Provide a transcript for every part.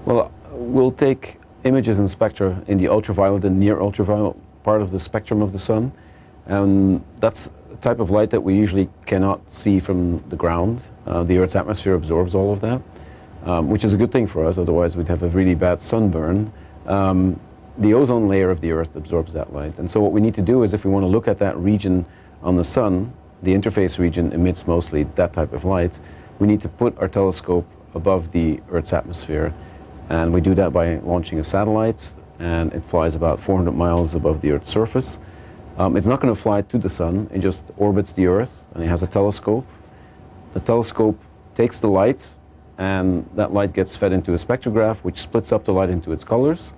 Well, we'll take images and spectra in the ultraviolet and near ultraviolet part of the spectrum of the sun. And that's a type of light that we usually cannot see from the ground. The Earth's atmosphere absorbs all of that, which is a good thing for us, otherwise we'd have a really bad sunburn. The ozone layer of the Earth absorbs that light. And so what we need to do is, if we want to look at that region on the sun, the interface region emits mostly that type of light, we need to put our telescope above the Earth's atmosphere. And we do that by launching a satellite, and it flies about 400 miles above the Earth's surface. It's not going to fly to the sun, it just orbits the Earth, and it has a telescope. The telescope takes the light, and that light gets fed into a spectrograph, which splits up the light into its colors.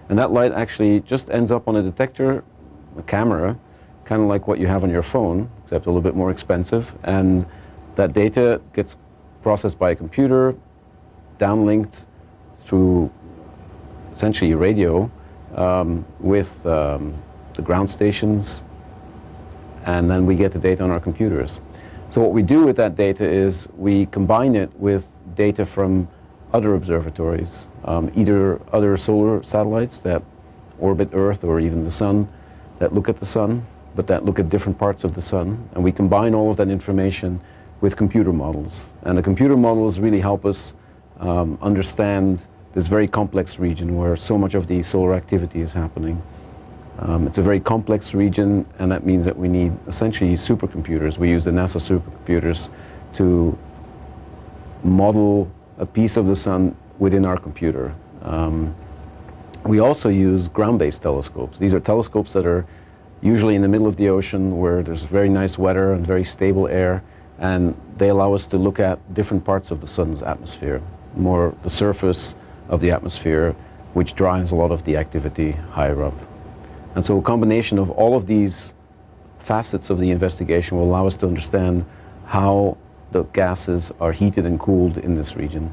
And that light actually just ends up on a detector, a camera, kind of like what you have on your phone, except a little bit more expensive. And that data gets processed by a computer, downlinked through essentially radio with the ground stations, and then we get the data on our computers. So what we do with that data is we combine it with data from other observatories, either other solar satellites that orbit Earth, or even the sun, that look at the sun, but that look at different parts of the sun. And we combine all of that information with computer models. And the computer models really help us understand this very complex region where so much of the solar activity is happening. It's a very complex region, and that means that we need essentially supercomputers. We use the NASA supercomputers to model a piece of the sun within our computer. We also use ground-based telescopes. These are telescopes that are usually in the middle of the ocean where there's very nice weather and very stable air, and they allow us to look at different parts of the sun's atmosphere, more the surface of the atmosphere, which drives a lot of the activity higher up. And so a combination of all of these facets of the investigation will allow us to understand how the gases are heated and cooled in this region.